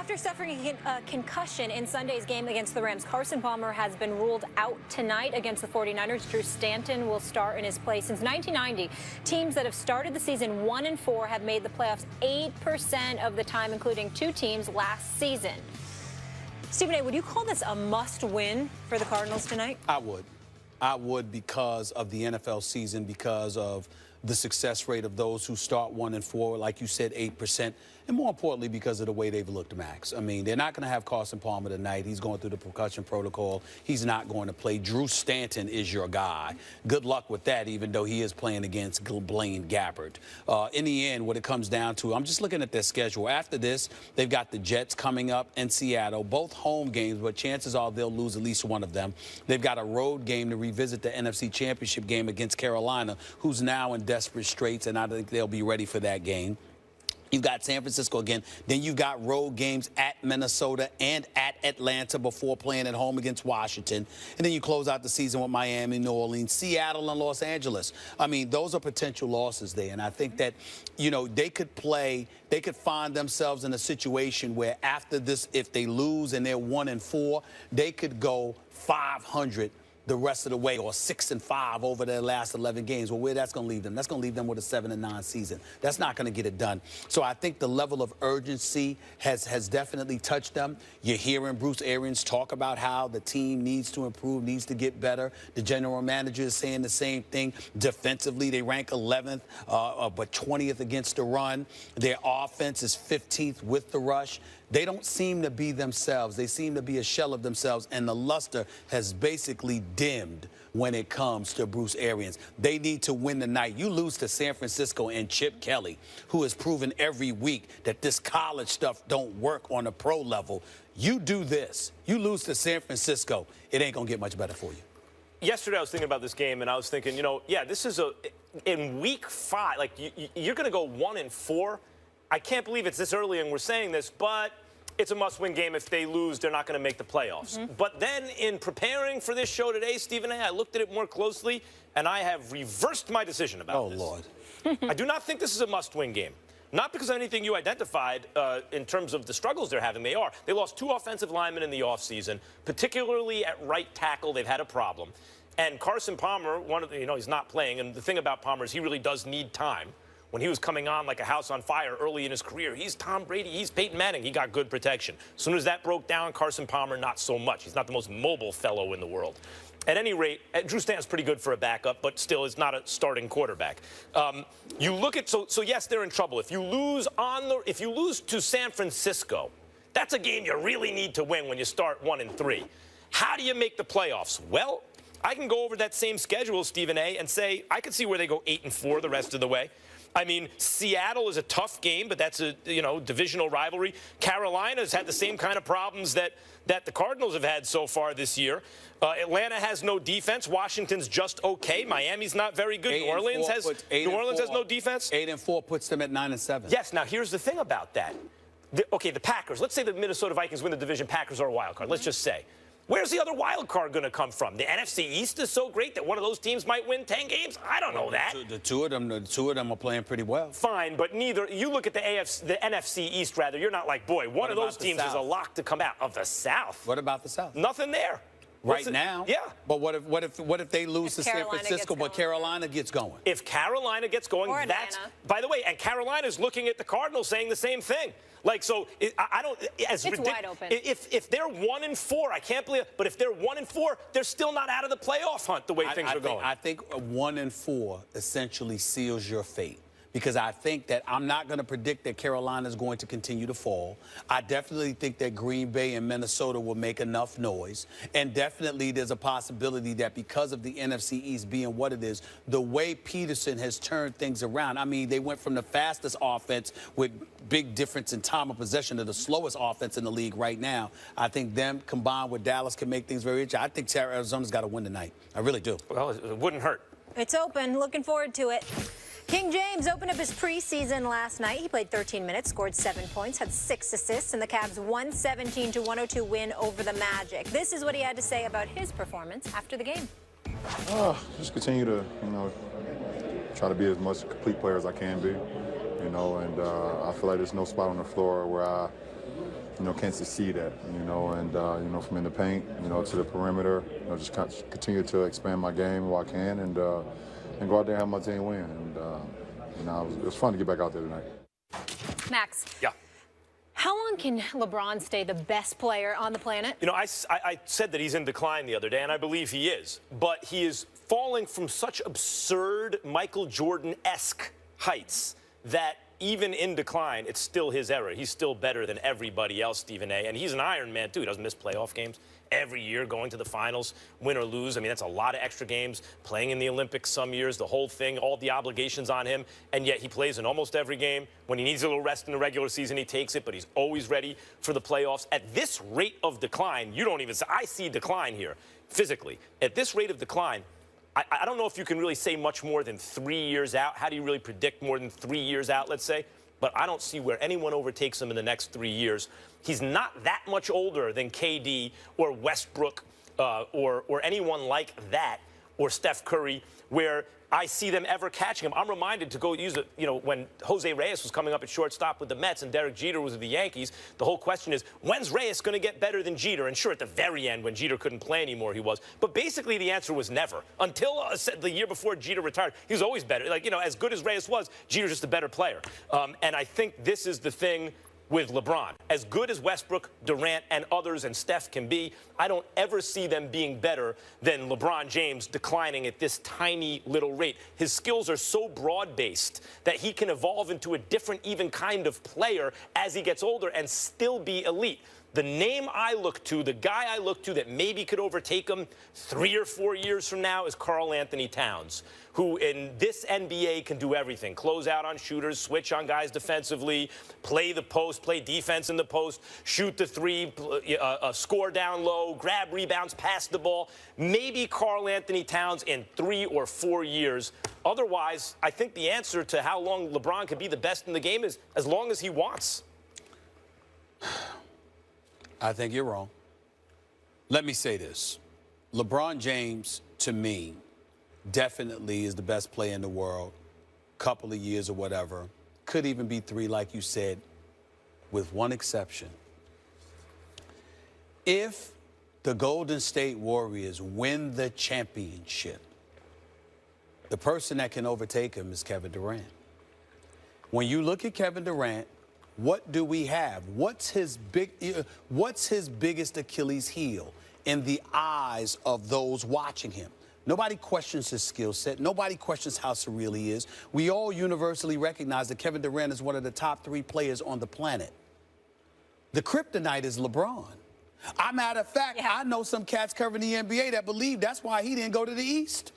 After suffering a concussion in Sunday's game against the Rams, Carson Palmer has been ruled out tonight against the 49ers. Drew Stanton will start in his place. Since 1990, teams that have started the season 1-4 have made the playoffs 8% of the time, including 2 teams last season. Stephen A., would you call this a must-win for the Cardinals tonight? I would. I would, because of the NFL season, because of the success rate of those who start 1-4, like you said, 8%, and more importantly, because of the way they've looked, Max. I mean, they're not going to have Carson Palmer tonight. He's going through the concussion protocol. He's not going to play. Drew Stanton is your guy. Good luck with that, even though he is playing against Blaine Gabbert. In the end, what it comes down to, I'm just looking at their schedule. After this, they've got the Jets coming up in Seattle, both home games, but chances are they'll lose at least one of them. They've got a road game to revisit the NFC Championship game against Carolina, who's now in desperate straits, and I think they'll be ready for that game. You've got San Francisco again. Then you've got road games at Minnesota and at Atlanta before playing at home against Washington. And then you close out the season with Miami, New Orleans, Seattle, and Los Angeles. I mean, those are potential losses there. And I think that, you know, they could find themselves in a situation where after this, if they lose and they're 1-4, they could go 500 the rest of the way, or 6-5 over their last 11 games. Well, where that's going to leave them? That's going to leave them with a 7-9 season. That's not going to get it done. So I think the level of urgency has definitely touched them. You're hearing Bruce Arians talk about how the team needs to improve, needs to get better. The general manager is saying the same thing. Defensively, they rank 11th, but 20th against the run. Their offense is 15th with the rush. They don't seem to be themselves. They seem to be a shell of themselves, and the luster has basically dimmed when it comes to Bruce Arians. They need to win tonight. You lose to San Francisco and Chip Kelly, who has proven every week that this college stuff don't work on a pro level. You do this. You lose to San Francisco, it ain't going to get much better for you. Yesterday I was thinking about this game, and I was thinking, you know, yeah, this is in week 5, like you're going to go 1-4. I can't believe it's this early and we're saying this, but it's a must-win game. If they lose, they're not going to make the playoffs. But then in preparing for this show today, Stephen A., I looked at it more closely, and I have reversed my decision about this. Oh, Lord. I do not think this is a must-win game. Not because of anything you identified in terms of the struggles they're having. They are. They lost 2 offensive linemen in the offseason, particularly at right tackle. They've had a problem. And Carson Palmer, he's not playing. And the thing about Palmer is he really does need time. When he was coming on like a house on fire early in his career, he's Tom Brady, he's Peyton Manning. He got good protection. As soon as that broke down, Carson Palmer, not so much. He's not the most mobile fellow in the world. At any rate, Drew Stanton's pretty good for a backup, but still is not a starting quarterback. You look at so yes, they're in trouble. If you lose to San Francisco, that's a game you really need to win when you start 1-3. How do you make the playoffs? Well, I can go over that same schedule, Stephen A., and say I could see where they go 8-4 the rest of the way. I mean, Seattle is a tough game, but that's a divisional rivalry. Carolina's had the same kind of problems that the Cardinals have had so far this year. Atlanta has no defense. Washington's just okay. Miami's not very good. New Orleans has no defense. 8-4 puts them at 9-7. Yes. Now here's the thing about that. The Packers. Let's say the Minnesota Vikings win the division. Packers are a wild card. Let's just say. Where's the other wild card going to come from? The NFC East is so great that one of those teams might win 10 games? I don't know that. The two of them are playing pretty well. Fine, but neither. You look at the NFC East, rather. You're not like, boy, one of those teams is a lock to come out of the South. What about the South? Nothing there. Right now? Yeah. But what if they lose to San Francisco, but Carolina gets going? If Carolina gets going, that's, by the way, and Carolina's looking at the Cardinals saying the same thing. Like, so I don't, it's wide open. If they're 1-4, I can't believe it, but if they're 1-4, they're still not out of the playoff hunt the way things are going. I think 1-4 essentially seals your fate. Because I think that I'm not going to predict that Carolina is going to continue to fall. I definitely think that Green Bay and Minnesota will make enough noise. And definitely there's a possibility that because of the NFC East being what it is, the way Peterson has turned things around. I mean, they went from the fastest offense with big difference in time of possession to the slowest offense in the league right now. I think them combined with Dallas can make things very interesting. I think Arizona's got to win tonight. I really do. Well, it wouldn't hurt. It's open. Looking forward to it. King James opened up his preseason last night. He played 13 minutes, scored 7 points, had 6 assists, and the Cavs' 117-102 win over the Magic. This is what he had to say about his performance after the game. Just continue to, try to be as much a complete player as I can be, and I feel like there's no spot on the floor where I can't succeed at, and, from in the paint, to the perimeter, just continue to expand my game while I can and go out there and have my team win. And, it was fun to get back out there tonight. Max. Yeah. How long can LeBron stay the best player on the planet? I said that he's in decline the other day, and I believe he is. But he is falling from such absurd Michael Jordan-esque heights that even in decline, it's still his era. He's still better than everybody else, Stephen A. And he's an Iron Man, too. He doesn't miss playoff games every year, going to the finals, win or lose. I mean, that's a lot of extra games, playing in the Olympics some years, the whole thing, all the obligations on him. And yet he plays in almost every game. When he needs a little rest in the regular season, he takes it, but he's always ready for the playoffs. At this rate of decline, you don't even say, I see decline here physically. At this rate of decline, I don't know if you can really say much more than 3 years out. How do you really predict more than 3 years out, let's say? But I don't see where anyone overtakes him in the next 3 years. He's not that much older than KD or Westbrook or anyone like that, or Steph Curry, where I see them ever catching him. I'm reminded to go use it, when Jose Reyes was coming up at shortstop with the Mets and Derek Jeter was with the Yankees. The whole question is, when's Reyes going to get better than Jeter? And sure, at the very end, when Jeter couldn't play anymore, he was. But basically, the answer was never. Until the year before Jeter retired, he was always better. As good as Reyes was, Jeter's just a better player. And I think this is the thing with LeBron. As good as Westbrook, Durant, and others and Steph can be, I don't ever see them being better than LeBron James declining at this tiny little rate. His skills are so broad-based that he can evolve into a different even kind of player as he gets older and still be elite. The name I look to, the guy I look to that maybe could overtake him 3 or 4 years from now is Karl Anthony Towns, who in this NBA can do everything. Close out on shooters, switch on guys defensively, play the post, play defense in the post, shoot the three, score down low, grab rebounds, pass the ball. Maybe Karl Anthony Towns in 3 or 4 years. Otherwise, I think the answer to how long LeBron could be the best in the game is as long as he wants. I think you're wrong. Let me say this. LeBron James, to me, definitely is the best player in the world. Couple of years or whatever. Could even be 3, like you said, with one exception. If the Golden State Warriors win the championship, the person that can overtake him is Kevin Durant. When you look at Kevin Durant, what do we have? What's his biggest Achilles heel in the eyes of those watching him? Nobody questions his skill set. Nobody questions how surreal he is. We all universally recognize that Kevin Durant is one of the top 3 players on the planet. The kryptonite is LeBron. Matter of fact, I know some cats covering the NBA that believe that's why he didn't go to the East,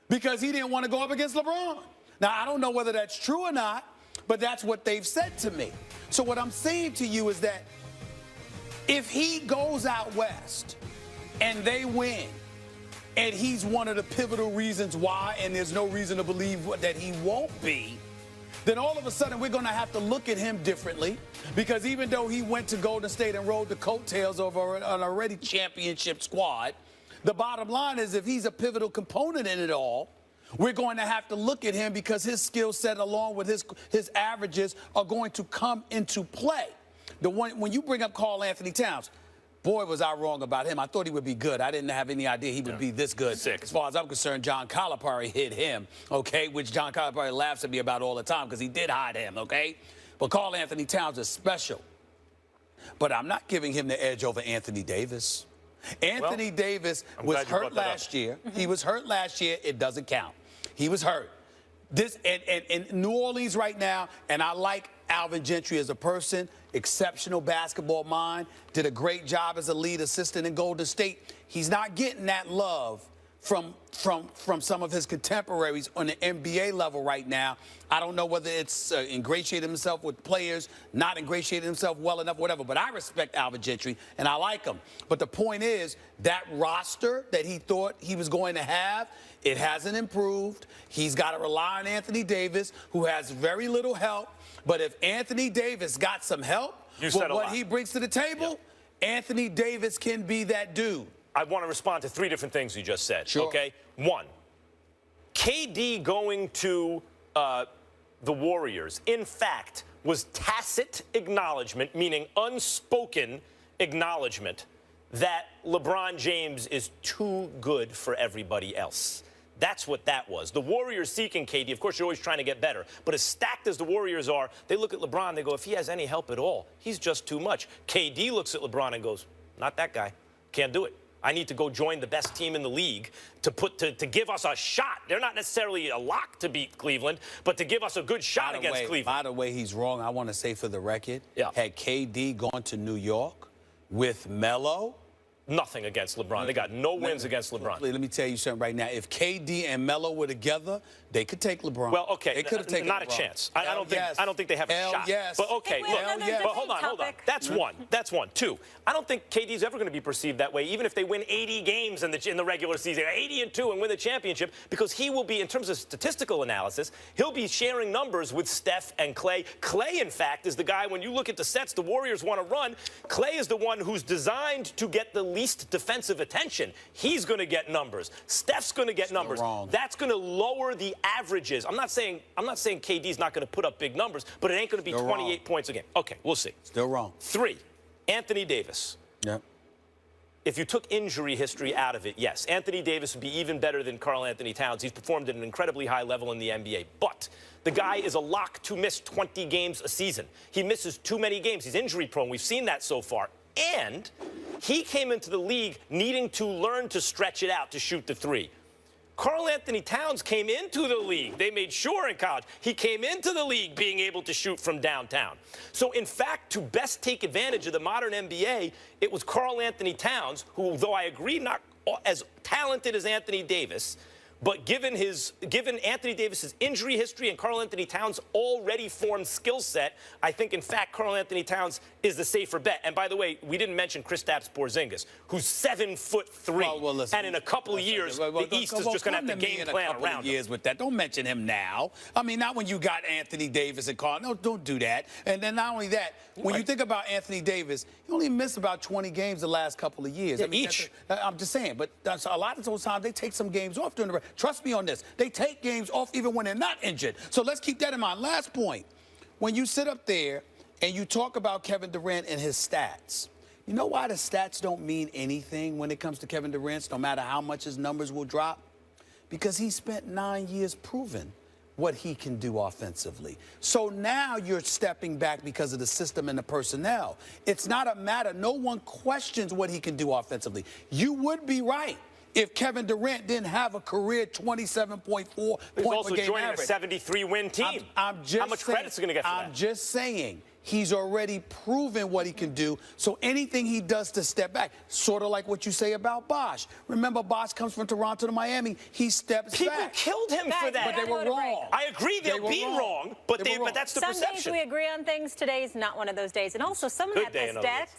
because he didn't want to go up against LeBron. Now, I don't know whether that's true or not, but that's what they've said to me. So what I'm saying to you is that if he goes out west and they win, and he's one of the pivotal reasons why, and there's no reason to believe that he won't be, then all of a sudden we're going to have to look at him differently, because even though he went to Golden State and rode the coattails of an already championship squad, the bottom line is if he's a pivotal component in it all, we're going to have to look at him because his skill set along with his averages are going to come into play. When you bring up Karl Anthony Towns, boy, was I wrong about him. I thought he would be good. I didn't have any idea he would be this good. Sick. As far as I'm concerned, John Calipari hit him, okay, which John Calipari laughs at me about all the time because he did hide him, okay? But Karl Anthony Towns is special. But I'm not giving him the edge over Anthony Davis. Anthony Davis was hurt last year. He was hurt last year. It doesn't count. He was hurt. In New Orleans right now, and I like Alvin Gentry as a person, exceptional basketball mind, did a great job as a lead assistant in Golden State. He's not getting that love from some of his contemporaries on the NBA level right now. I don't know whether it's ingratiated himself with players, not ingratiated himself well enough, whatever. But I respect Alvin Gentry, and I like him. But the point is, that roster that he thought he was going to have, it hasn't improved. He's got to rely on Anthony Davis, who has very little help. But if Anthony Davis got some help with what he brings to the table, Anthony Davis can be that dude. I want to respond to 3 different things you just said. Sure. Okay. 1, KD going to the Warriors, in fact, was tacit acknowledgement, meaning unspoken acknowledgement, that LeBron James is too good for everybody else. That's what that was. The Warriors seeking KD, of course, you're always trying to get better. But as stacked as the Warriors are, they look at LeBron, they go, if he has any help at all, he's just too much. KD looks at LeBron and goes, not that guy. Can't do it. I need to go join the best team in the league to give us a shot. They're not necessarily a lock to beat Cleveland, but to give us a good shot against Cleveland. By the way, he's wrong. I want to say for the record, yeah. Had KD gone to New York with Melo, nothing against LeBron. They got no wins against LeBron. Let me tell you something right now. If KD and Melo were together, they could take LeBron. Well, okay, they could have taken not LeBron. a chance. I don't think they have a shot. Yes. But okay, look, but hold on. That's one. That's one. Two, I don't think KD's ever going to be perceived that way, even if they win 80 games in the regular season, 80-2, and win the championship, because he will be, in terms of statistical analysis, he'll be sharing numbers with Steph and Clay. Clay, in fact, is the guy, when you look at the sets the Warriors want to run, Clay is the one who's designed to get the least defensive attention. He's going to get numbers. Steph's going to get numbers. Wrong. That's going to lower the averages. I'm not saying KD's not going to put up big numbers, but it ain't going to be 28 points a game. Okay, we'll see. Still wrong. 3, Anthony Davis. Yep. If you took injury history out of it, yes, Anthony Davis would be even better than Karl Anthony Towns. He's performed at an incredibly high level in the NBA. But the guy is a lock to miss 20 games a season. He misses too many games. He's injury prone. We've seen that so far. And he came into the league needing to learn to stretch it out to shoot the three. Karl Anthony Towns came into the league. They made sure in college he came into the league being able to shoot from downtown. So, in fact, to best take advantage of the modern NBA, it was Karl Anthony Towns, who, though I agree, not as talented as Anthony Davis, but given Anthony Davis's injury history and Karl Anthony Towns' already formed skill set, I think, in fact, Karl Anthony Towns is the safer bet. And by the way, we didn't mention Kristaps Porzingis, who's 7'3", listen, and in a couple of years, the East is just going to have the game plan around him. With that, don't mention him now. I mean, not when you got Anthony Davis and Karl. No, don't do that. And then not only that, when you think about Anthony Davis, he only missed about 20 games the last couple of years. Yeah, I mean, each. I'm just saying, but a lot of those times they take some games off during the. Trust me on this. They take games off even when they're not injured. So let's keep that in mind. Last point. When you sit up there and you talk about Kevin Durant and his stats, you know why the stats don't mean anything when it comes to Kevin Durant, no matter how much his numbers will drop? Because he spent 9 years proving what he can do offensively. So now you're stepping back because of the system and the personnel. It's not a matter. No one questions what he can do offensively. You would be right if Kevin Durant didn't have a career 27.4 point per game average. He's also joining a 73-win team. How much credit is he going to get for that? I'm just saying. He's already proven what he can do. So anything he does to step back, sort of like what you say about Bosh. Remember, Bosh comes from Toronto to Miami. He steps back. People killed him for that. But they were wrong. I agree they'll be wrong, but that's the perception. Some days we agree on things. Today's not one of those days. And also, someone had the stats